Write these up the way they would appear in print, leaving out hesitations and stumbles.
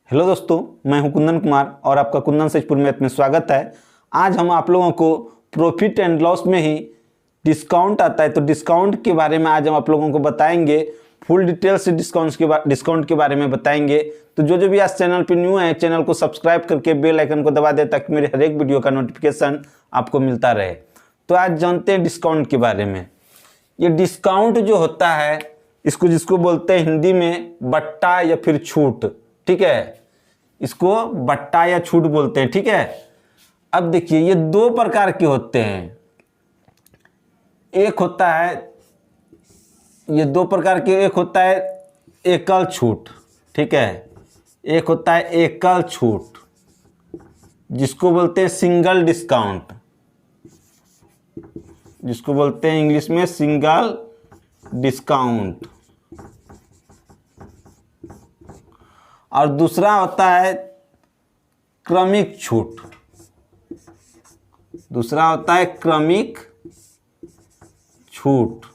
Hello दोस्तों, मैं हूं कुंदन कुमार और आपका कुंदन सेजपुर मैथ में स्वागत है। आज हम आप लोगों को प्रॉफिट एंड लॉस में ही डिस्काउंट आता है, तो डिस्काउंट के बारे में आज हम आप लोगों को बताएंगे। फुल डिटेल से डिस्काउंट के बारे में बताएंगे। तो जो भी आज चैनल पे न्यू है, चैनल को सब्सक्राइब करके बेल आइकन को दबा दे ताकि मेरे हर एक वीडियो का नोटिफिकेशन आपको मिलता रहे। तो आज जानते हैं डिस्काउंट के बारे में। ये डिस्काउंट जो होता है, जिसको बोलते हैं हिंदी में बट्टा या फिर छूट, ठीक है। इसको बट्टा या छूट बोलते हैं, ठीक है। अब देखिए, ये दो प्रकार के होते हैं। एक होता है, ये दो प्रकार के, एक होता है एकल छूट, ठीक है। एक होता है एकल छूट, जिसको बोलते हैं सिंगल डिस्काउंट, जिसको बोलते हैं इंग्लिश में सिंगल डिस्काउंट। और दूसरा होता है क्रमिक छूट, दूसरा होता है क्रमिक छूट,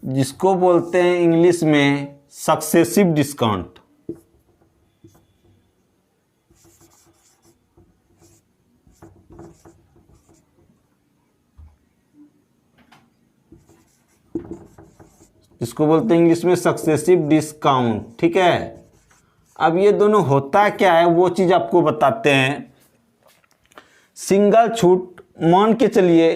जिसको बोलते हैं इंग्लिश में सक्सेसिव डिस्काउंट। जिसको बोलते हैं इंग्लिश में सक्सेसिव डिस्काउंट, ठीक है। अब ये दोनों होता क्या है वो चीज़ आपको बताते हैं। सिंगल छूट, मान के चलिए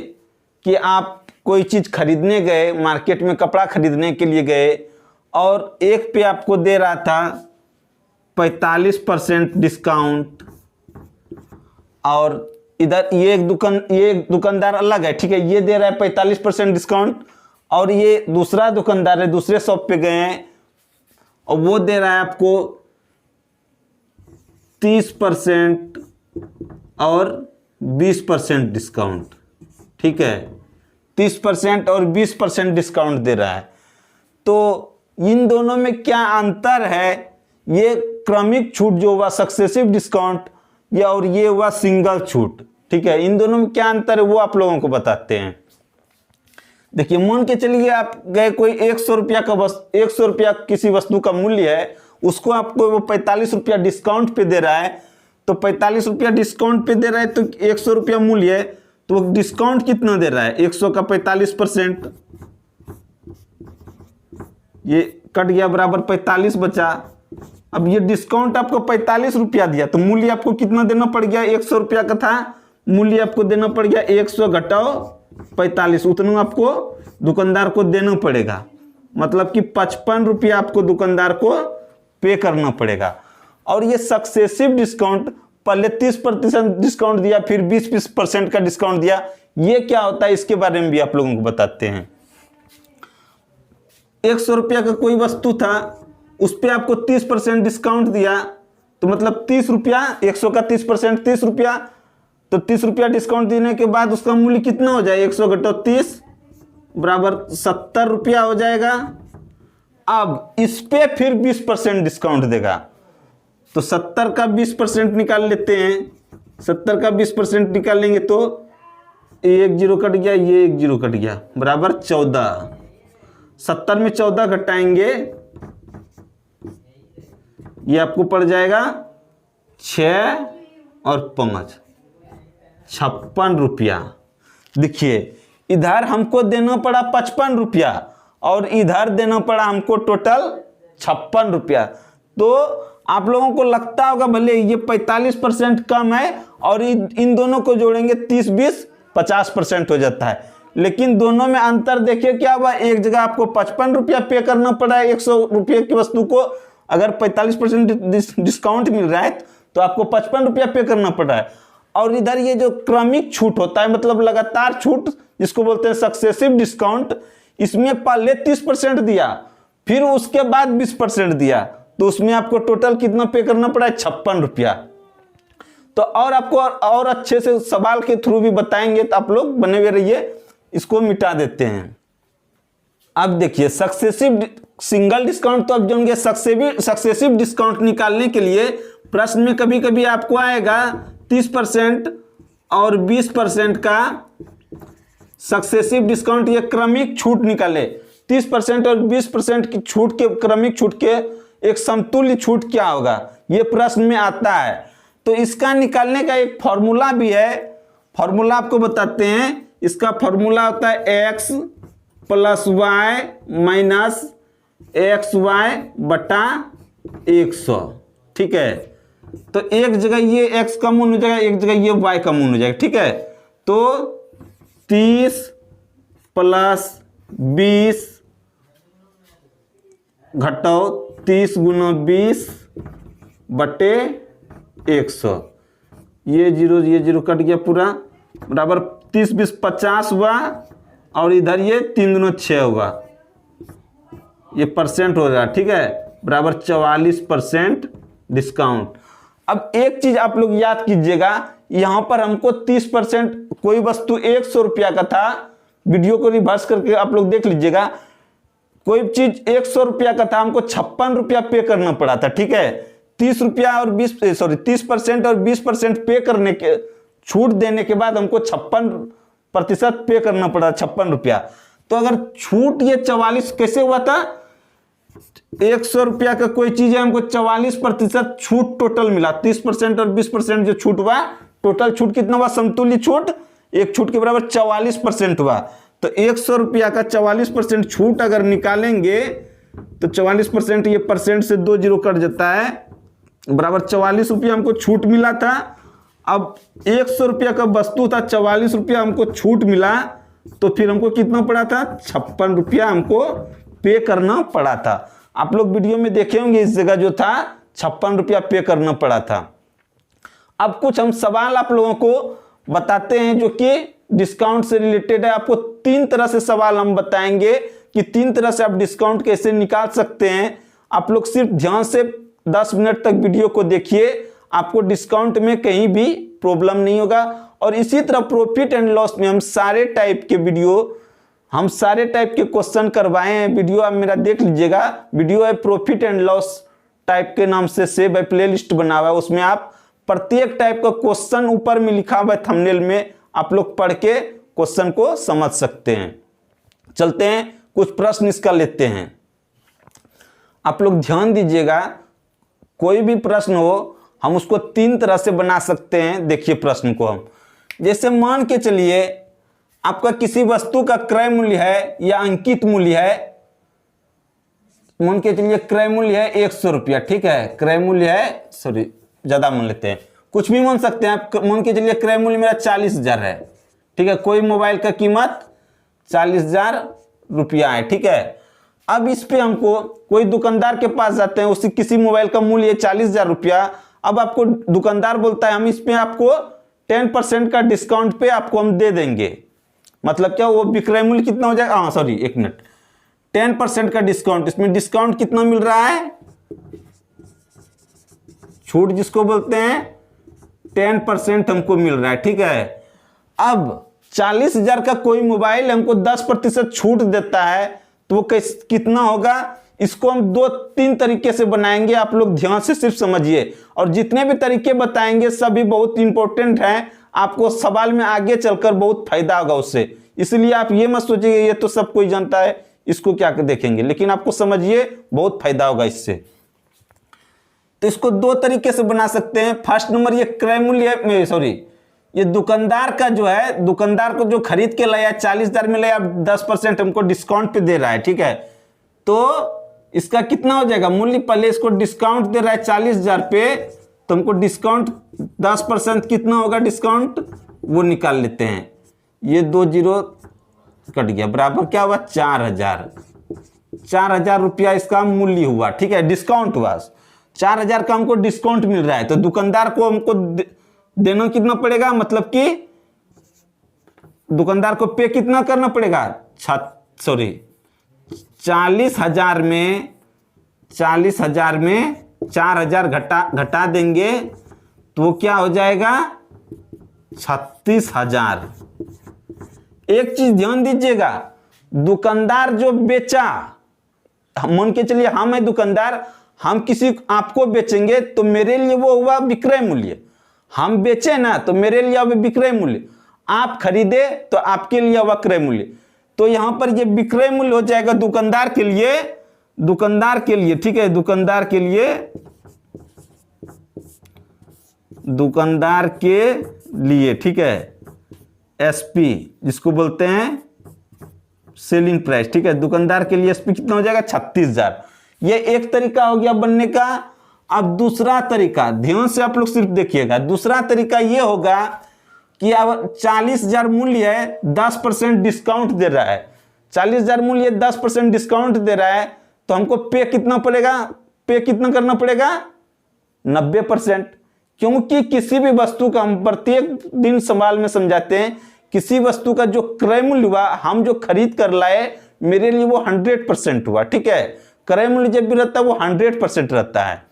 कि आप कोई चीज़ खरीदने गए, मार्केट में कपड़ा खरीदने के लिए गए और एक पे आपको दे रहा था 45% डिस्काउंट, और इधर ये एक दुकानदार अलग है, ठीक है। ये दे रहा है 45% डिस्काउंट, और ये दूसरा दुकानदार है, दूसरे शॉप पे गए हैं और वो दे रहा है आपको 30% और 20% डिस्काउंट, ठीक है। 30% और 20% डिस्काउंट दे रहा है। तो इन दोनों में क्या अंतर है? ये क्रमिक छूट जो हुआ सक्सेसिव डिस्काउंट, या और ये हुआ सिंगल छूट, ठीक है। इन दोनों में क्या अंतर है वो आप लोगों को बताते हैं। देखिए, मान के चलिए आप गए, कोई 100 रुपया का 100 रुपया किसी वस्तु का मूल्य है, उसको आपको वो 45 रुपया डिस्काउंट पे दे रहा है। तो 45 रुपया डिस्काउंट पे दे रहा है, तो 100 रुपया मूल्य है, तो डिस्काउंट कितना दे रहा है? 100 का 45%, ये कट गया, बराबर 45 बचा। अब ये डिस्काउंट आपको 45 रुपया दिया, तो मूल्य आपको कितना देना पड़ गया? 100 रुपया का था, मूल्य आपको देना पड़ गया 100 घटाओ 45, उतना आपको दुकानदार को देना पड़ेगा। मतलब कि 55 रुपया आपको दुकानदार को पे करना पड़ेगा। और ये सक्सेसिव डिस्काउंट, पहले 30% डिस्काउंट दिया, फिर 20% का डिस्काउंट दिया। ये क्या होता है इसके बारे में भी आप लोगों को बताते हैं। 100 रुपया का कोई वस्तु था, उस पर आपको 30% डिस्काउंट दिया, तो मतलब 30 रुपया, 100 का 30% 30 रुपया, तो 30 रुपया डिस्काउंट देने के बाद उसका मूल्य कितना हो जाए? 100 घटाओ 30 बराबर 70 रुपया हो जाएगा। अब इस पे फिर 20% डिस्काउंट देगा, तो 70 का 20% निकाल लेते हैं। 70 का 20% निकालेंगे तो ये एक जीरो कट गया, ये एक जीरो कट गया, बराबर 14। 70 में 14 घटाएंगे, ये आपको पड़ जाएगा 6 और 5, 56 रुपया। देखिए, इधर हमको देना पड़ा 55 रुपया और इधर देना पड़ा हमको टोटल 56 रुपया। तो आप लोगों को लगता होगा भले ये 45% कम है, और इन दोनों को जोड़ेंगे 30, 20, 50% हो जाता है। लेकिन दोनों में अंतर देखिए क्या हुआ। एक जगह आपको 55 रुपया पे करना पड़ा है 100 रुपये की वस्तु को, अगर 45% डिस्काउंट मिल रहा है तो आपको 55 रुपया पे करना पड़ा है। और इधर ये जो क्रमिक छूट होता है, मतलब लगातार छूट, जिसको बोलते हैं सक्सेसिव डिस्काउंट, इसमें पहले 30% दिया, फिर उसके बाद 20% दिया, तो उसमें आपको टोटल कितना पे करना पड़ा है? 56 रुपया। तो और आपको और अच्छे से सवाल के थ्रू भी बताएंगे, तो आप लोग बने हुए रहिए। इसको मिटा देते हैं। अब देखिए, सक्सेसिव सिंगल डिस्काउंट तो अब जानेंगे। सक्सेसिव डिस्काउंट निकालने के लिए प्रश्न में कभी कभी आपको आएगा 30% और 20% का सक्सेसिव डिस्काउंट, ये क्रमिक छूट निकाले। 30% और 20% की छूट के, क्रमिक छूट के एक समतुल्य छूट क्या होगा? ये प्रश्न में आता है। तो इसका निकालने का एक फॉर्मूला भी है, फॉर्मूला आपको बताते हैं। इसका फॉर्मूला होता है x plus Y minus X Y बटा 100। ठीक है, तो एक जगह ये x कॉमन हो जाएगा, एक जगह ये y कॉमन हो जाएगा। ठीक है, तो 30 प्लस 20 घटाओ 30 गुना 20 बटे 100, ये जीरो कट गया पूरा, बराबर 30 20 50 हुआ, और इधर ये 3 दूना 6 हुआ, ये परसेंट हो रहा है। ठीक है, बराबर 44% डिस्काउंट। अब एक चीज आप लोग याद कीजिएगा, यहां पर हमको 30%, कोई वस्तु 100 रुपया का था, वीडियो को रिवर्स करके आप लोग देख लीजिएगा, कोई चीज 100 रुपया का था, हमको 56 रुपया पे करना पड़ा था। ठीक है, 30 रुपया और 30% और 20% पे करने के छूट देने के बाद हमको 56% पे करना पड़ा, 56 रुपया। तो अगर छूट ये 44 कैसे हुआ था, 100 रुपया का कोई चीज है, हमको 44% छूट टोटल मिला, 30% और 20% जो छूट हुआ, टोटल छूट कितना हुआ, समतुल्य छूट एक छूट के बराबर 44% हुआ। तो 100 रुपया का 44% छूट अगर निकालेंगे तो 44%, ये परसेंट से 2 जीरो कट जाता है, बराबर 44 रुपया हमको छूट मिला था। अब 100 रुपया का वस्तु था, 44 रुपया हमको छूट मिला, तो फिर हमको कितना पड़ा था, 56 रुपया हमको पे करना पड़ा था। आप लोग वीडियो में देखे होंगे, इस जगह जो था 56 रुपया पे करना पड़ा था। अब कुछ हम सवाल आप लोगों को बताते हैं जो कि डिस्काउंट से रिलेटेड है। आपको 3 तरह से सवाल हम बताएंगे कि 3 तरह से आप डिस्काउंट कैसे निकाल सकते हैं। आप लोग सिर्फ ध्यान से 10 मिनट तक वीडियो को देखिए, आपको डिस्काउंट में कहीं भी प्रॉब्लम नहीं होगा। और इसी तरह प्रॉफिट एंड लॉस में हम सारे टाइप के क्वेश्चन करवाए हैं। वीडियो आप मेरा देख लीजिएगा, वीडियो है प्रॉफिट एंड लॉस टाइप के नाम से सेव है, प्ले लिस्ट बना हुआ है, उसमें आप प्रत्येक टाइप का क्वेश्चन ऊपर में लिखा हुआ है थंबनेल में, आप लोग पढ़ के क्वेश्चन को समझ सकते हैं। चलते हैं, कुछ प्रश्न इसका लेते हैं। आप लोग ध्यान दीजिएगा, कोई भी प्रश्न हो हम उसको 3 तरह से बना सकते हैं। देखिए प्रश्न को हम, जैसे मान के चलिए आपका किसी वस्तु का क्रय मूल्य है या अंकित मूल्य है, मान के चलिए क्रय मूल्य है 100 रुपया। ठीक है, क्रय मूल्य है, ज्यादा मान लेते हैं, कुछ भी मान सकते हैं आप। मान के चलिए क्रय मूल्य मेरा 40,000 है। ठीक है, कोई मोबाइल का कीमत 40,000 रुपया है। ठीक है, अब इस पे हमको कोई दुकानदार के पास जाते हैं, उसी किसी मोबाइल का मूल्य 40,000 रुपया। अब आपको दुकानदार बोलता है हम इस पे आपको 10% का डिस्काउंट पे आपको हम दे देंगे। मतलब क्या, वो विक्रय मूल्य कितना हो जाएगा, हाँ 10% का डिस्काउंट। इसमें डिस्काउंट कितना मिल रहा है, छूट जिसको बोलते हैं 10% हमको मिल रहा है। ठीक है, अब 40,000 का कोई मोबाइल हमको 10% छूट देता है, तो वो कितना होगा, इसको हम 2-3 तरीके से बनाएंगे। आप लोग ध्यान से सिर्फ समझिए, और जितने भी तरीके बताएंगे सभी बहुत इंपॉर्टेंट हैं, आपको सवाल में आगे चलकर बहुत फायदा होगा उससे। इसलिए आप ये मत सोचिए ये तो सब कोई जानता है, इसको क्या देखेंगे, लेकिन आपको समझिए बहुत फायदा होगा इससे। तो इसको 2 तरीके से बना सकते हैं। फर्स्ट नंबर, ये क्रय मूल्य ये दुकानदार का जो है, दुकानदार को जो खरीद के लाया 40,000 में लाया, 10% हमको डिस्काउंट पे दे रहा है। ठीक है, तो इसका कितना हो जाएगा मूल्य, पहले इसको डिस्काउंट दे रहा है 40,000 पे, तो हमको डिस्काउंट 10% कितना होगा डिस्काउंट, वो निकाल लेते हैं। ये 2 जीरो कट गया, बराबर क्या हुआ 4,000 रुपया इसका मूल्य हुआ। ठीक है, डिस्काउंट हुआ 4,000 का हमको डिस्काउंट मिल रहा है, तो दुकानदार को हमको देना कितना पड़ेगा, मतलब कि दुकानदार को पे कितना करना पड़ेगा, 40,000 में 4,000 घटा देंगे तो वो क्या हो जाएगा 36,000। एक चीज ध्यान दीजिएगा, दुकानदार जो बेचा, मान के चलिए हम है दुकानदार, हम किसी आपको बेचेंगे तो मेरे लिए वो हुआ विक्रय मूल्य, हम बेचे ना तो मेरे लिए हुआ विक्रय मूल्य, आप खरीदे तो आपके लिए हुआ क्रय मूल्य। तो यहां पर ये विक्रय मूल्य हो जाएगा दुकानदार के लिए, ठीक है, दुकानदार के लिए दुकानदार के लिए, ठीक है, एसपी जिसको बोलते हैं सेलिंग प्राइस, ठीक है, दुकानदार के लिए एसपी कितना हो जाएगा 36,000। ये एक तरीका हो गया बनने का। अब दूसरा तरीका ध्यान से आप लोग सिर्फ देखिएगा, दूसरा तरीका ये होगा कि अब 40,000 मूल्य है, 10% डिस्काउंट दे रहा है, 40,000 मूल्य 10% डिस्काउंट दे रहा है, तो हमको पे कितना पड़ेगा, पे कितना करना पड़ेगा 90%। क्योंकि किसी भी वस्तु का हम प्रत्येक दिन सवाल में समझाते हैं, किसी वस्तु का जो क्रय मूल्य हुआ, हम जो खरीद कर लाए, मेरे लिए वो 100% हुआ, ठीक है। क्रय मूल्य जब भी रहता है वो 100% रहता है।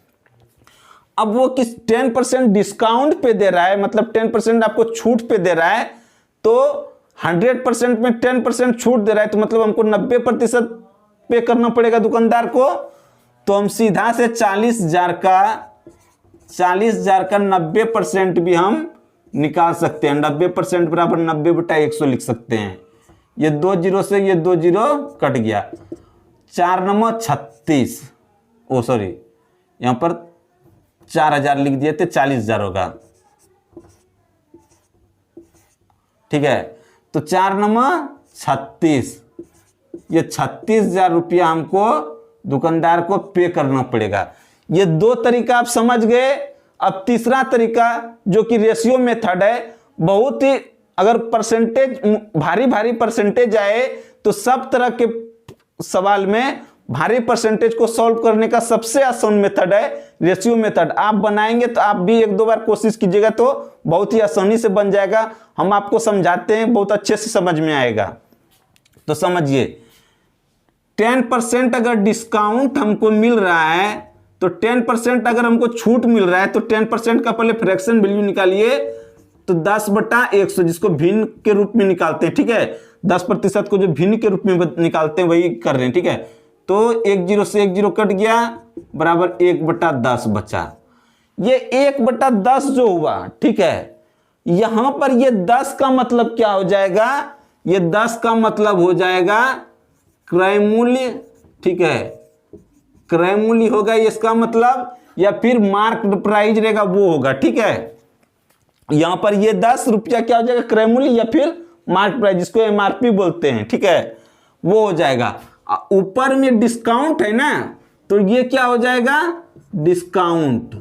अब वो किस 10% डिस्काउंट पे दे रहा है, मतलब 10% आपको छूट पे दे रहा है, तो 100% में 10% छूट दे रहा है, तो मतलब हमको 90% पे करना पड़ेगा दुकानदार को। तो हम सीधा से 40,000 का 90% भी हम निकाल सकते हैं। 90% बराबर 90/100 लिख सकते हैं। ये 2 जीरो से ये 2 जीरो कट गया, 4 नंबर 36, ओ सॉरी यहां पर 4,000 लिख दिए थे, 40,000 होगा, ठीक है। तो 4 नंबर 36, ये 36,000 रुपया हमको दुकानदार को पे करना पड़ेगा। ये 2 तरीका आप समझ गए। अब तीसरा तरीका जो कि रेशियो मेथड है, बहुत ही अगर परसेंटेज भारी परसेंटेज आए तो सब तरह के सवाल में भारी परसेंटेज को सॉल्व करने का सबसे आसान मेथड है रेशियो मेथड। आप बनाएंगे तो आप भी 1-2 बार कोशिश कीजिएगा तो बहुत ही आसानी से बन जाएगा। हम आपको समझाते हैं, बहुत अच्छे से समझ में आएगा। तो समझिए 10% अगर डिस्काउंट हमको मिल रहा है, तो 10% अगर हमको छूट मिल रहा है, तो 10% का पहले फ्रैक्शन वैल्यू निकालिए, तो 10/100 जिसको भिन्न के रूप में निकालते हैं, ठीक है। 10% को जो भिन्न के रूप में निकालते हैं वही कर रहे हैं, ठीक है। तो 1 जीरो से 1 जीरो कट गया, बराबर 1/10 बचा। ये 1/10 जो हुआ, ठीक है, यहां पर ये 10 का मतलब क्या हो जाएगा, ये 10 का मतलब हो जाएगा क्रय मूल्य, ठीक है, क्रय मूल्य होगा इसका मतलब, या फिर मार्केट प्राइस रहेगा वो होगा, ठीक है। यहां पर ये 10 रुपया क्या हो जाएगा क्रय मूल्य या फिर मार्केट प्राइस, जिसको एमआरपी बोलते हैं, ठीक है, वो हो जाएगा। ऊपर में डिस्काउंट है ना, तो ये क्या हो जाएगा डिस्काउंट।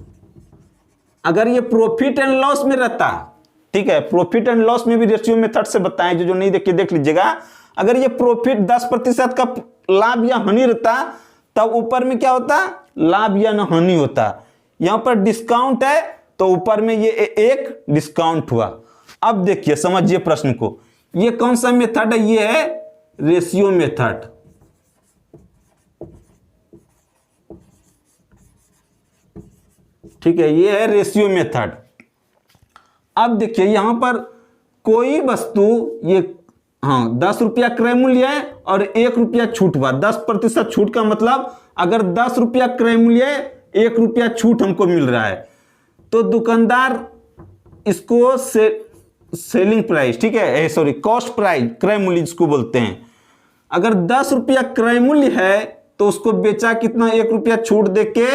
अगर ये प्रॉफिट एंड लॉस में रहता, ठीक है, प्रॉफिट एंड लॉस में भी रेशियो मेथड से बताएं, जो नहीं देखिए देख लीजिएगा। अगर ये प्रॉफिट 10% का लाभ या हानि रहता, तब ऊपर में क्या होता लाभ या हानि होता। यहां पर डिस्काउंट है तो ऊपर में ये एक डिस्काउंट हुआ। अब देखिए समझिए प्रश्न को, ये कौन सा मेथड है, ये है रेशियो मेथड, ठीक है, ये है रेशियो मेथड। अब देखिए यहां पर कोई वस्तु ये 10 रुपया क्रय मूल्य है और 1 रुपया छूट हुआ। 10% छूट का मतलब अगर 10 रुपया क्रय मूल्य है, 1 रुपया छूट हमको मिल रहा है, तो दुकानदार इसको सेलिंग प्राइस, ठीक है, सॉरी कॉस्ट प्राइस, क्रय मूल्य जिसको बोलते हैं। अगर 10 रुपया क्रय मूल्य है तो उसको बेचा कितना, 1 रुपया छूट देके।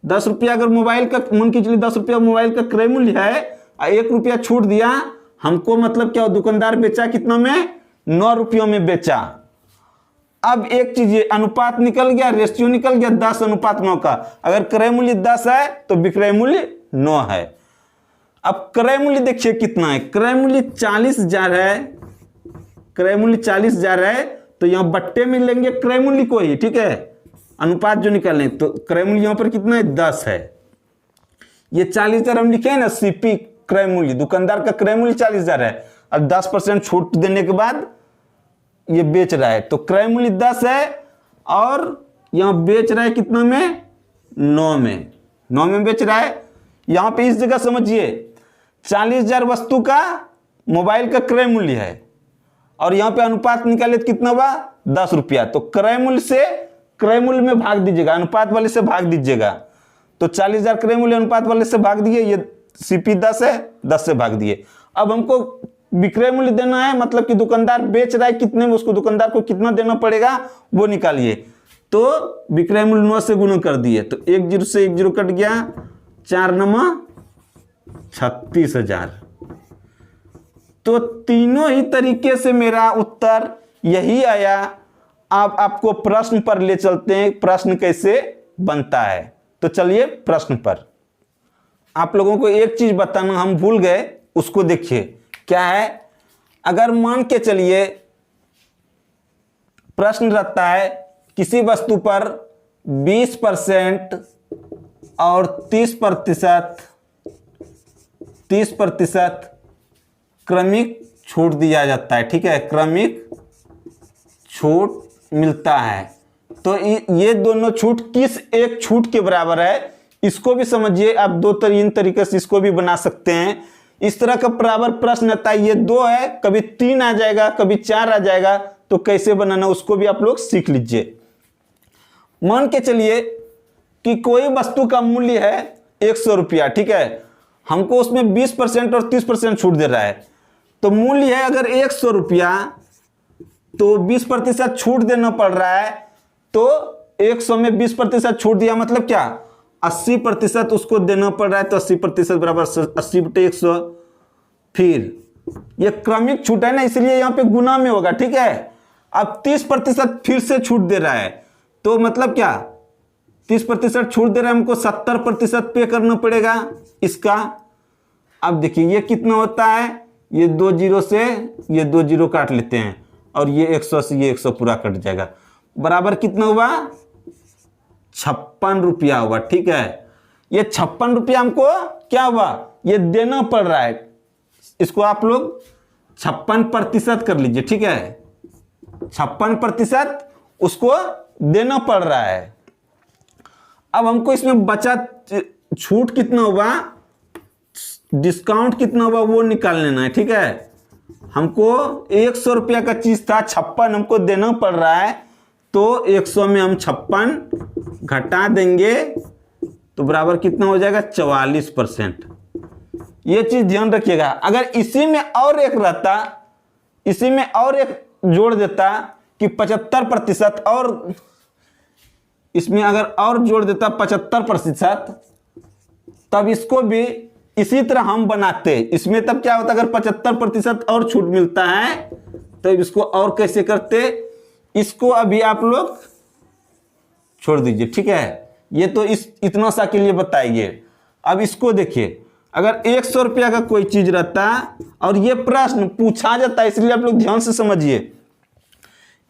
10 रुपया अगर मोबाइल का मन कीजिए, 10 रुपया मोबाइल का क्रय मूल्य है, 1 रुपया छूट दिया हमको, मतलब क्या दुकानदार बेचा कितना में 9 रुपयों में बेचा। अब एक चीज ये अनुपात निकल गया, रेशियो निकल गया 10:9 का। अगर क्रय मूल्य 10 है तो विक्रय मूल्य 9 है। अब क्रय मूल्य देखिए कितना है, क्रय मूल्य 40,000 है, क्रय मूल्य 40,000 है, तो यहां बट्टे में लेंगे क्रय मूल्य को ही, ठीक है, अनुपात जो निकालें, तो क्रय मूल्य यहां पर कितना है 10 है। ये 40,000 हम लिखे हैं ना सीपी क्रय मूल्य, दुकानदार का क्रय मूल्य 40,000 है, अब 10% छूट देने के बाद ये बेच रहा है, तो क्रय मूल्य 10 है और यहां बेच रहा है कितना में 9 में, 9 में बेच रहा है। यहां पे इस जगह समझिए 40,000 वस्तु का मोबाइल का क्रय मूल्य है और यहां पे अनुपात निकाले तो कितना हुआ 10 रुपया, तो क्रय मूल्य से क्रय मूल्य में भाग दीजिएगा, अनुपात वाले से भाग दीजिएगा। तो 40,000 क्रय मूल्य अनुपात वाले से भाग दिए, ये सीपी 10 है, 10 से भाग दिए। अब हमको विक्रय मूल्य देना है, मतलब कि दुकानदार बेच रहा है कितने में, उसको दुकानदार को कितना देना पड़ेगा वो निकालिए। तो विक्रय मूल्य 9 से गुणा कर दिए, तो 1 जीरो से 1 जीरो कट गया, 4 9 36,000। तो तीनों ही तरीके से मेरा उत्तर यही आया। अब आपको प्रश्न पर ले चलते हैं, प्रश्न कैसे बनता है। तो चलिए प्रश्न पर। आप लोगों को एक चीज बताना हम भूल गए, उसको देखिए क्या है। अगर मान के चलिए प्रश्न रहता है किसी वस्तु पर 20% और 30% क्रमिक छूट दिया जाता है, ठीक है, क्रमिक छूट मिलता है। तो ये दोनों छूट किस एक छूट के बराबर है, इसको भी समझिए आप। इन तरीके से इसको भी बना सकते हैं। इस तरह का बराबर प्रश्न आता है, ये 2 है, कभी 3 आ जाएगा, कभी 4 आ जाएगा, तो कैसे बनाना उसको भी आप लोग सीख लीजिए। मान के चलिए कि कोई वस्तु का मूल्य है 100 रुपया, ठीक है, हमको उसमें 20% और 30% छूट दे रहा है। तो मूल्य है अगर 100 रुपया, तो 20% छूट देना पड़ रहा है। तो 100 में 20% छूट दिया मतलब क्या, 80% उसको देना पड़ रहा है। तो 80% बराबर 80/100। फिर ये क्रमिक छूट है ना, इसलिए यहां पे गुना में होगा, ठीक है। अब 30% फिर से छूट दे रहा है, तो मतलब क्या, 30% छूट दे रहा है, हमको 70% पे करना पड़ेगा इसका। अब देखिए ये कितना होता है, ये 2 0 से ये 2 0 काट लेते हैं, और ये 100 से ये 100 पूरा कट जाएगा। बराबर कितना हुआ, 56 रुपया हुआ, ठीक है। ये 56 रुपया हमको क्या हुआ, ये देना पड़ रहा है। इसको आप लोग 56% कर लीजिए, ठीक है, 56% उसको देना पड़ रहा है। अब हमको इसमें बचा छूट कितना हुआ, डिस्काउंट कितना हुआ, वो निकाल लेना है, ठीक है। हमको 100 रुपया का चीज था, 56 हमको देना पड़ रहा है। तो 100 में हम 56 घटा देंगे, तो बराबर कितना हो जाएगा, 44%। ये चीज ध्यान रखिएगा। अगर इसी में और एक रहता, इसी में और एक जोड़ देता कि 75%, और इसमें अगर और जोड़ देता 75%, तब इसको भी इसी तरह हम बनाते। इसमें तब क्या होता, अगर 75% और छूट मिलता है तो इसको और कैसे करते, इसको अभी आप लोग छोड़ दीजिए, ठीक है। ये तो इतना सा के लिए बताइए। अब इसको देखिए, अगर 100 रुपया का कोई चीज रहता और ये प्रश्न पूछा जाता, इसलिए आप लोग ध्यान से समझिए।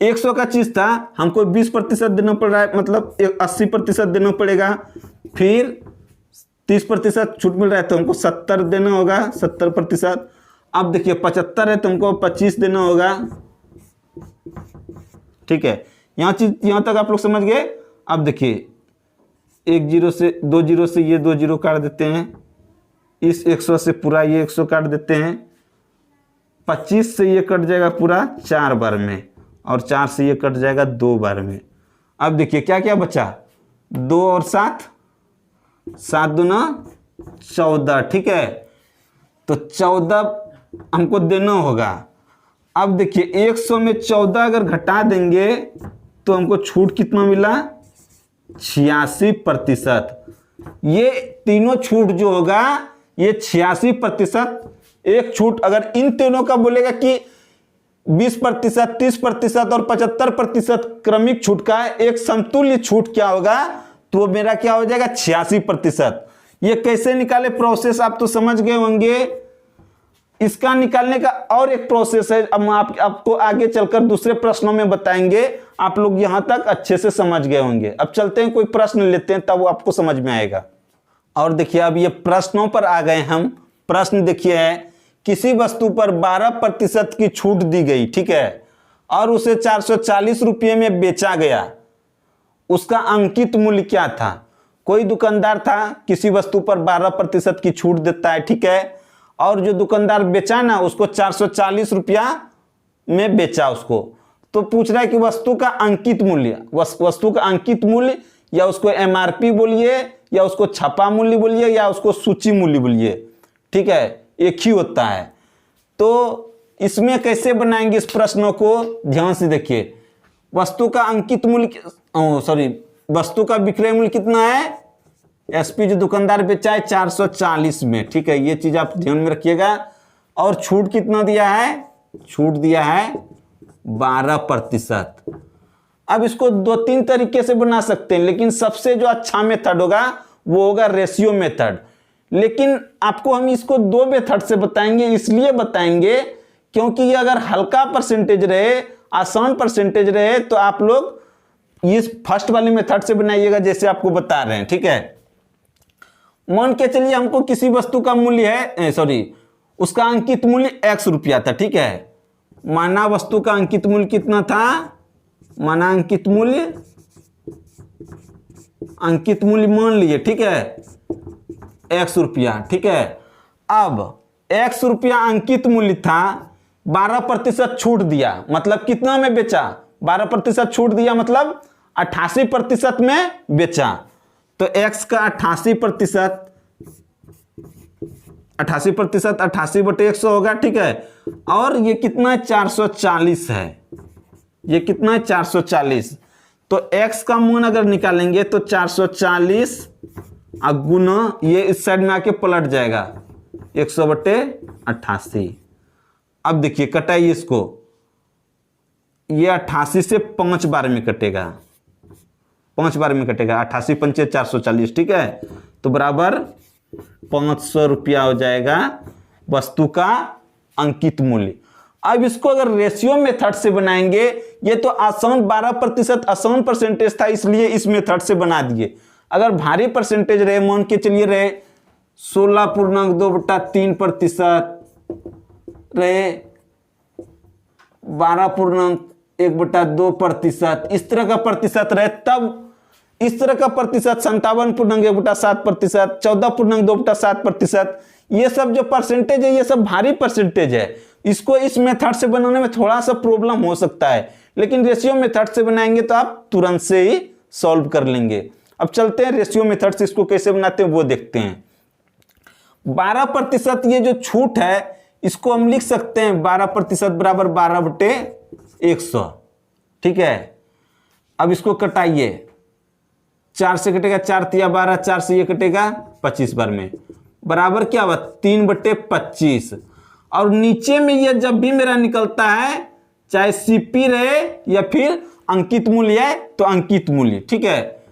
100 का चीज था, हमको 20% देना पड़ रहा है, मतलब 80% देना पड़ेगा। फिर 30% छूट मिल रहा है, तो हमको 70 देना होगा, 70%। अब देखिए 75 है, तो हमको 25 देना होगा, ठीक है। यहाँ तक आप लोग समझ गए। अब देखिए 1 0 से 2 0 से ये 2 0 काट देते हैं, इस 100 से पूरा ये 100 काट देते हैं, 25 से ये कट जाएगा पूरा 4 बार में, और 4 से ये कट जाएगा 2 बार में। अब देखिए क्या क्या बचा, 2 और 7, 7 दूना 14, ठीक है। तो 14 हमको देना होगा। अब देखिए 100 में 14 अगर घटा देंगे तो हमको छूट कितना मिला, 86%। ये तीनों छूट जो होगा ये 86%। एक छूट अगर इन तीनों का बोलेगा कि 20%, 30% और 75% क्रमिक छूट का एक समतुल्य छूट क्या होगा, तो मेरा क्या हो जाएगा, 86%। ये कैसे निकाले, प्रोसेस आप तो समझ गए होंगे। इसका निकालने का और एक प्रोसेस है, अब आपको आगे चलकर दूसरे प्रश्नों में बताएंगे। आप लोग यहां तक अच्छे से समझ गए होंगे। अब चलते हैं, कोई प्रश्न लेते हैं, तब वो आपको समझ में आएगा। और देखिए अब ये प्रश्नों पर आ गए हम। प्रश्न देखिए है, किसी वस्तु पर 12% की छूट दी गई, ठीक है, और उसे 440 रुपये में बेचा गया। उसका अंकित मूल्य क्या था। कोई दुकानदार था, किसी वस्तु पर 12% की छूट देता है, ठीक है, और जो दुकानदार बेचा ना उसको 440 रुपया में बेचा उसको। तो पूछ रहा है कि वस्तु का अंकित मूल्य, वस्तु का अंकित मूल्य, या उसको एमआरपी बोलिए, या उसको छपा मूल्य बोलिए, या उसको सूची मूल्य बोलिए, ठीक है, एक ही होता है। तो इसमें कैसे बनाएंगे इस प्रश्नों को, ध्यान से देखिए। वस्तु का अंकित मूल्य, वस्तु का विक्रय मूल्य कितना है, एसपी जो दुकानदार बेचा है 440 में, ठीक है, ये चीज आप ध्यान में रखिएगा। और छूट कितना दिया है, छूट दिया है 12%। अब इसको 2-3 तरीके से बना सकते हैं, लेकिन सबसे जो अच्छा मेथड होगा वो होगा रेशियो मेथड। लेकिन आपको हम इसको 2 मेथड से बताएंगे, इसलिए बताएंगे क्योंकि ये अगर हल्का परसेंटेज रहे, आसान परसेंटेज रहे, तो आप लोग इस फर्स्ट वाले मेथड से बनाइएगा जैसे आपको बता रहे हैं, ठीक है। मान के चलिए हमको किसी वस्तु का मूल्य है, उसका अंकित मूल्य x रुपया था, ठीक है। माना वस्तु का अंकित मूल्य कितना था, माना अंकित मूल्य मान लिए, ठीक है, x रुपया, ठीक है। अब x रुपया अंकित मूल्य था, 12% छूट दिया, मतलब कितना में बेचा, 12% छूट दिया मतलब 88% में बेचा। तो x का 88%, 88/100 होगा, ठीक है। और ये कितना 440 है, ये कितना है 440। तो x का मान अगर निकालेंगे तो 440 गुना ये इस साइड में आके पलट जाएगा 100/88। अब देखिए कटाइए इसको, ये 88 से 5 बार में कटेगा, 5 बार में कटेगा, 88 पंचे 440, ठीक है। तो बराबर 500 रुपया हो जाएगा वस्तु का अंकित मूल्य। अब इसको अगर रेशियो मेथड से बनाएंगे, ये तो आसान 12% आसान परसेंटेज था, इसलिए इस मेथड से बना दिए। अगर भारी परसेंटेज रहे, मान के चलिए रहे 16.2/3% रहे, 12.1/2%, इस तरह का प्रतिशत रहे, तब इस तरह का प्रतिशत 57.1/7%, 14.2/7%, ये सब जो परसेंटेज है ये सब भारी परसेंटेज है। इसको इस मेथड से बनाने में थोड़ा सा प्रॉब्लम हो सकता है, लेकिन रेशियो मेथड से बनाएंगे तो आप तुरंत से ही सॉल्व कर लेंगे। अब चलते हैं रेशियो मेथड से इसको कैसे बनाते हैं वो देखते हैं। 12% ये जो छूट है इसको हम लिख सकते हैं 12% बराबर 12/100, ठीक है। अब इसको कटाइए, 4 से कटेगा 4 तिया 12, 4 से ये कटेगा 25 बार में, बराबर क्या हुआ 3/25। और नीचे में ये जब भी मेरा निकलता है, चाहे सीपी रहे या फिर अंकित मूल्य है तो अंकित मूल्य, ठीक है,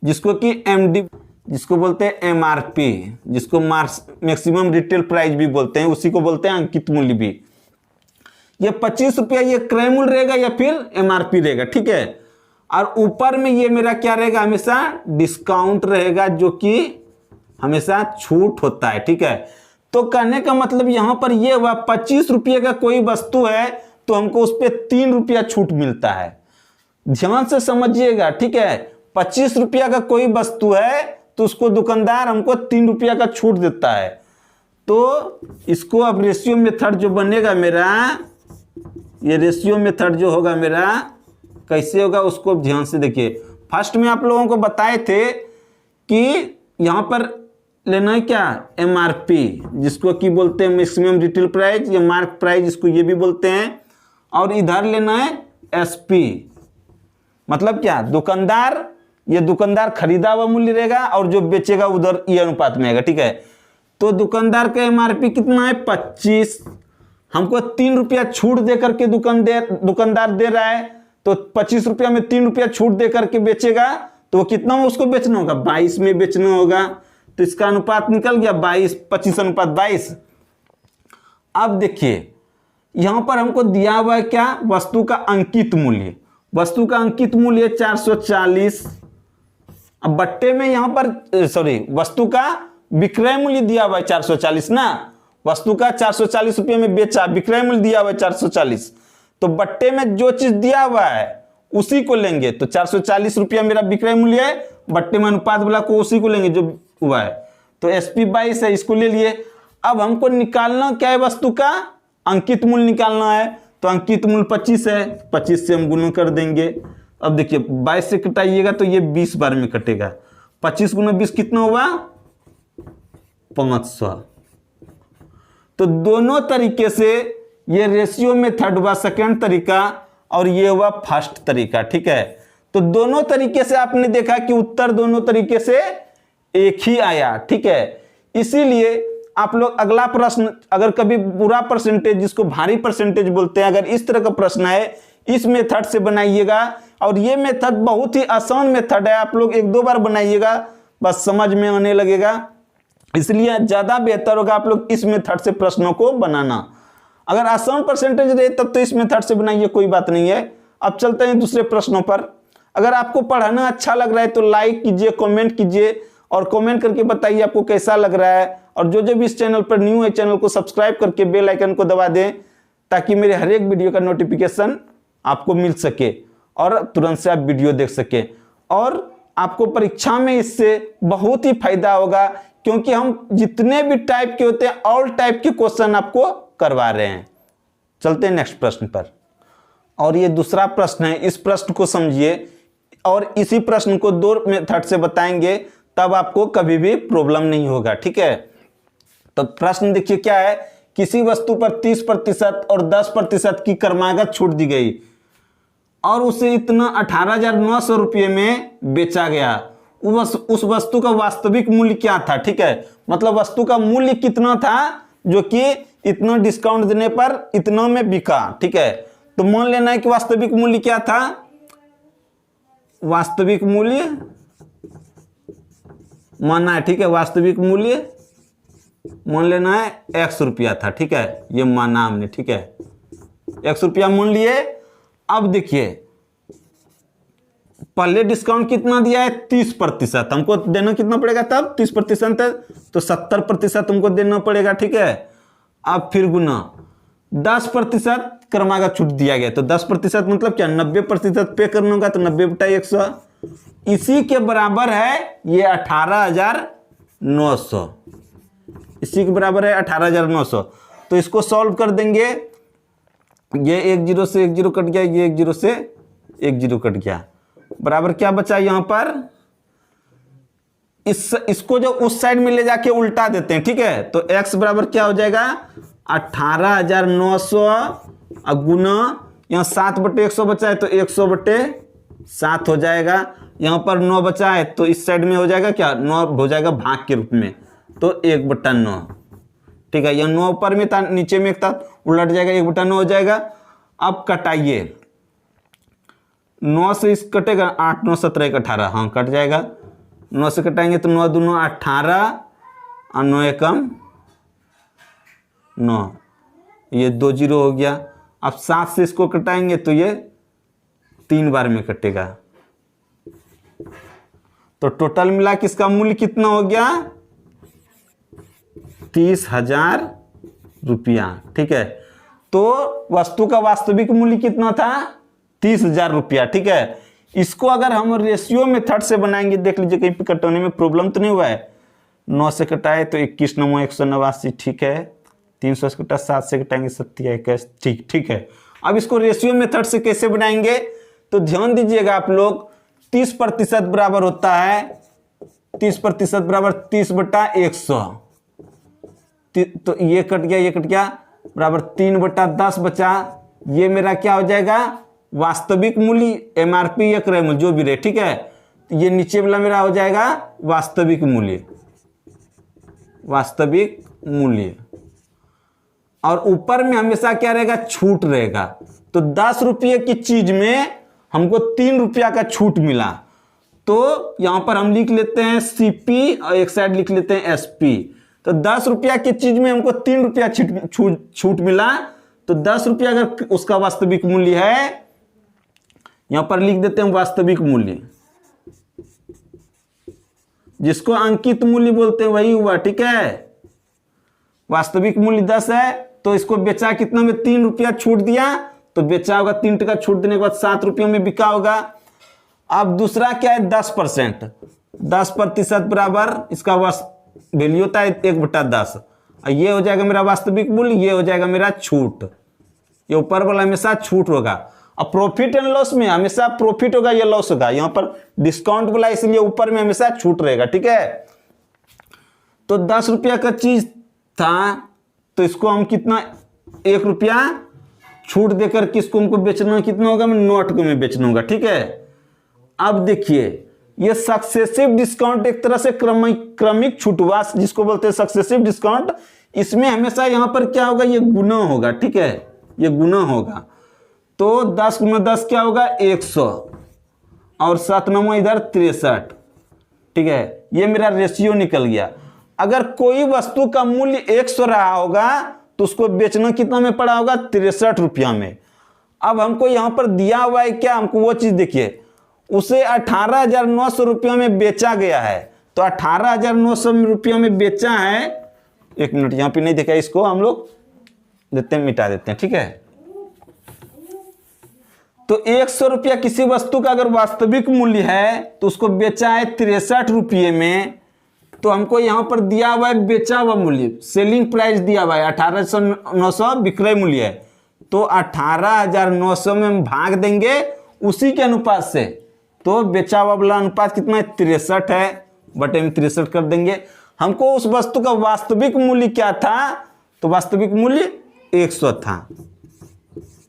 जिसको कि एमडी, जिसको बोलते हैं एमआरपी, जिसको मैक्सिमम रिटेल प्राइस भी बोलते हैं, उसी को बोलते हैं अंकित मूल्य भी। ये 25 रुपया ये क्रय मूल्य रहेगा या फिर एमआरपी रहेगा, ठीक है। और ऊपर में ये मेरा क्या रहेगा, हमेशा डिस्काउंट रहेगा, जो कि हमेशा छूट होता है, ठीक है। तो कहने का मतलब यहां पर ये हुआ 25 रुपये का कोई वस्तु है तो हमको उस पर 3 रुपया छूट मिलता है। ध्यान से समझिएगा, ठीक है। 25 रुपया का कोई वस्तु है तो उसको दुकानदार हमको 3 रुपया का छूट देता है। तो इसको अब रेशियो मेथड जो बनेगा मेरा, ये रेशियो मेथड जो होगा मेरा कैसे होगा उसको ध्यान से देखिए। फर्स्ट में आप लोगों को बताए थे कि यहां पर लेना है क्या, एमआरपी, जिसको कि बोलते हैं मैक्सिमम रिटेल प्राइस या मार्क प्राइस, जिसको ये भी बोलते हैं। और इधर लेना है एसपी, मतलब क्या, दुकानदार, ये दुकानदार खरीदा हुआ मूल्य रहेगा और जो बेचेगा उधर ये अनुपात में आएगा, ठीक है। तो दुकानदार का एमआरपी कितना है 25, हमको 3 रुपया छूट दे करके दुकानदार दे रहा है, तो 25 रुपया में 3 रुपया छूट दे करके बेचेगा, तो वो कितना में उसको बेचना होगा, 22 में बेचना होगा। तो इसका अनुपात निकल गया 25 अब देखिए यहां पर हमको दिया हुआ है क्या, वस्तु का अंकित मूल्य, वस्तु का अंकित मूल्य 440। अब बट्टे में यहां पर वस्तु का विक्रय मूल्य दिया हुआ है 440 ना, वस्तु का 440 रुपये में बेचा, विक्रय मूल्य दिया हुआ है 440, तो बट्टे में जो चीज दिया हुआ है उसी को लेंगे। तो 440 रुपया मेरा विक्रय मूल्य है, बट्टे में अनुपात वाला को उसी को लेंगे जो हुआ है। तो एसपी 22 है, इसको ले लिए। अब हमको निकालना क्या है, वस्तु का अंकित मूल्य निकालना है, तो अंकित मूल्य 25 है, 25 से हम गुना कर देंगे। अब देखिए 22 से कटाइएगा तो ये 20 बार में कटेगा, 25 गुना 20 कितना हुआ 500। तो दोनों तरीके से ये रेशियो मेथड हुआ सेकंड तरीका और ये हुआ फर्स्ट तरीका, ठीक है। तो दोनों तरीके से आपने देखा कि उत्तर दोनों तरीके से एक ही आया, ठीक है। इसीलिए आप लोग अगला प्रश्न, अगर कभी बुरा परसेंटेज जिसको भारी परसेंटेज बोलते हैं, अगर इस तरह का प्रश्न है इस मेथड से बनाइएगा। और ये मेथड बहुत ही आसान मेथड है, आप लोग 1-2 बार बनाइएगा बस समझ में आने लगेगा। इसलिए ज़्यादा बेहतर होगा आप लोग इस मेथड से प्रश्नों को बनाना। अगर आसान परसेंटेज रहे तब तो इस मेथड से बनाइए, कोई बात नहीं है। अब चलते हैं दूसरे प्रश्नों पर। अगर आपको पढ़ाना अच्छा लग रहा है तो लाइक कीजिए, कमेंट कीजिए और कमेंट करके बताइए आपको कैसा लग रहा है। और जो भी इस चैनल पर न्यू है चैनल को सब्सक्राइब करके बेल आइकन को दबा दें ताकि मेरे हर एक वीडियो का नोटिफिकेशन आपको मिल सके और तुरंत से आप वीडियो देख सके। और आपको परीक्षा में इससे बहुत ही फायदा होगा, क्योंकि हम जितने भी टाइप के होते हैं ऑल टाइप के क्वेश्चन आपको करवा रहे हैं। चलते हैं नेक्स्ट प्रश्न पर। और ये दूसरा प्रश्न है, इस प्रश्न को समझिए और इसी प्रश्न को 2 मेथड से बताएंगे, तब आपको कभी भी प्रॉब्लम नहीं होगा, ठीक है। तो प्रश्न देखिए क्या है, किसी वस्तु पर 30% और 10% की क्रमागत छूट दी गई और उसे इतना 18,900 रुपये में बेचा गया। उस वस्तु का वास्तविक मूल्य क्या था, ठीक है। मतलब वस्तु का मूल्य कितना था जो कि इतना डिस्काउंट देने पर इतना में बिका, ठीक है। तो मान लेना है कि वास्तविक मूल्य क्या था, वास्तविक मूल्य मानना है, ठीक है। वास्तविक मूल्य मान लेना है 100 रुपया था, ठीक है। ये माना हमने, ठीक है, 100 रुपया मान लिए। अब देखिए पहले डिस्काउंट कितना दिया है, 30%। हमको देना कितना पड़ेगा तब, 30% है तो 70% हमको देना पड़ेगा, ठीक है। अब फिर गुना 10% क्रमागत छूट दिया गया, तो 10% मतलब क्या, 90% पे करना होगा, तो 90/100 इसी के बराबर है ये 18,900, इसी के बराबर है 18,900। तो इसको सॉल्व कर देंगे, ये 1 0 से 1 0 कट गया, ये 1 0 से 1 0 कट गया, बराबर क्या बचा यहां पर, इसको जो उस साइड में ले जाके उल्टा देते हैं, ठीक है। तो x बराबर क्या हो जाएगा, 18,900 गुना यहाँ 7/100 बचा है तो 100/7 हो जाएगा। यहाँ पर 9 बचा है तो इस साइड में हो जाएगा क्या, 9 हो जाएगा भाग के रूप में, तो 1/9, ठीक है। यह 9 ऊपर में था, नीचे में एक था, उलट जाएगा, 1/9 हो जाएगा। अब कटाइए, 9 से इस कटेगा, 8 9 17 1 18, हाँ कट जाएगा। 9 से कटाएंगे तो 9 दूना 18 और 9 एकम 9, ये 2 0 हो गया। अब 7 से इसको कटाएंगे तो ये 3 बार में कटेगा, तो टोटल मिला के इसका मूल्य कितना हो गया, 30,000 रुपया, ठीक है। तो वस्तु का वास्तविक मूल्य कितना था, 30,000 रुपया, ठीक है। इसको अगर हम रेशियो मेथड से बनाएंगे, देख लीजिए कहीं पे कटाने में प्रॉब्लम तो नहीं हुआ है। 9 से कटाए तो 21 9 189, ठीक है। 300 से कटा, 7 से कटाएंगे 27 21, ठीक है। अब इसको रेशियो मेथड से कैसे बनाएंगे, तो ध्यान दीजिएगा आप लोग, 30% बराबर होता है, 30% बराबर 30/100, तो ये कट गया, ये कट गया, बराबर 3/10 बचा। ये मेरा क्या हो जाएगा, वास्तविक मूल्य, MRP या क्रय मूल्य जो भी रहे, ठीक है। तो ये नीचे वाला मेरा हो जाएगा वास्तविक मूल्य, वास्तविक मूल्य। और ऊपर में हमेशा क्या रहेगा, छूट रहेगा। तो 10 रुपये की चीज में हमको 3 रुपया का छूट मिला, तो यहां पर हम लिख लेते हैं CP और एक साइड लिख लेते हैं SP। तो 10 रुपया की चीज में हमको 3 रुपया छूट मिला, तो 10 रुपया अगर उसका वास्तविक मूल्य है, यहां पर लिख देते हैं वास्तविक मूल्य, जिसको अंकित मूल्य बोलते हैं वही हुआ, ठीक है। वास्तविक मूल्य 10 है, तो इसको बेचा कितना में, 3 रुपया छूट दिया, तो बेचा होगा 3 टका छूट देने के बाद 7 रुपयों में बिका होगा। अब दूसरा क्या है, 10%, 10% बराबर इसका वैल्यू होता है 1/10, ये हो जाएगा मेरा वास्तविक मूल्य, ये हो जाएगा मेरा छूट। ये ऊपर वाला हमेशा छूट होगा। अब प्रॉफिट एंड लॉस में हमेशा प्रॉफिट होगा या लॉस होगा, यहां पर डिस्काउंट बोला इसलिए ऊपर में हमेशा छूट रहेगा, ठीक है। तो 10 रुपया का चीज था, तो इसको हम कितना, 1 रुपया छूट देकर किसको हमको बेचना कितना होगा, 9 टके में बेचना होगा, ठीक है। अब देखिए ये सक्सेसिव डिस्काउंट एक तरह से क्रमिक छूटवास जिसको बोलते हैं सक्सेसिव डिस्काउंट, इसमें हमेशा यहाँ पर क्या होगा, ये गुना होगा, ठीक है, ये गुना होगा। तो 10 गुना 10 क्या होगा 100 और 7 9 इधर 63, ठीक है, ये मेरा रेशियो निकल गया। अगर कोई वस्तु का मूल्य 100 रहा होगा तो उसको बेचना कितना में पड़ा होगा 63 रुपया में। अब हमको यहाँ पर दिया हुआ है क्या, हमको वो चीज देखिए, उसे 18,900 रुपया में बेचा गया है। तो 18,900 रुपया में बेचा है, एक मिनट यहाँ पे नहीं देखा, इसको हम लोग देते हैं, मिटा देते हैं, ठीक है। तो 100 रुपया किसी वस्तु का अगर वास्तविक मूल्य है तो उसको बेचा है 63 रुपये में। तो हमको यहाँ पर दिया हुआ है बेचा हुआ मूल्य, सेलिंग प्राइस दिया हुआ है 18,900 विक्रय मूल्य है। तो 18,900 में हम भाग देंगे उसी के अनुपात से। तो बेचा हुआ वाला अनुपात कितना है 63 है, बटे में 63 कर देंगे। हमको उस वस्तु का वास्तविक मूल्य क्या था, तो वास्तविक मूल्य 100 था,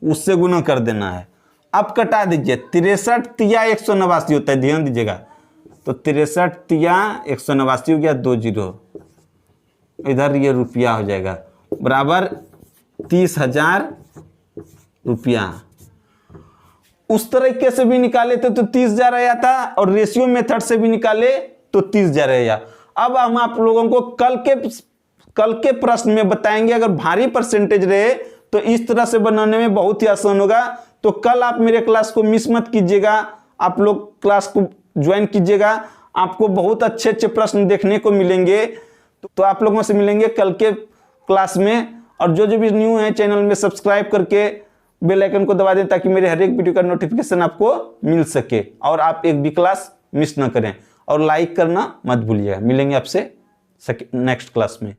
उससे गुना कर देना है। अब कटा दीजिए, 63 तिया 189 होता है, ध्यान दीजिएगा। तो 63 तिया 189 हो गया, 2 जीरो, इधर ये रुपया हो जाएगा बराबर 30,000 रुपया। उस तरीके से भी निकाले थे तो 30,000 आया था, और रेशियो मेथड से भी निकाले तो 30,000 आया। अब हम आप लोगों को कल के प्रश्न में बताएंगे, अगर भारी परसेंटेज रहे तो इस तरह से बनाने में बहुत ही आसान होगा। तो कल आप मेरे क्लास को मिस मत कीजिएगा, आप लोग क्लास को ज्वाइन कीजिएगा, आपको बहुत अच्छे अच्छे प्रश्न देखने को मिलेंगे। तो आप लोगों से मिलेंगे कल के क्लास में। और जो भी न्यू है चैनल में सब्सक्राइब करके बेल आइकन को दबा दें ताकि मेरे हर एक वीडियो का नोटिफिकेशन आपको मिल सके और आप एक भी क्लास मिस ना करें। और लाइक करना मत भूलिएगा। मिलेंगे आपसे नेक्स्ट क्लास में।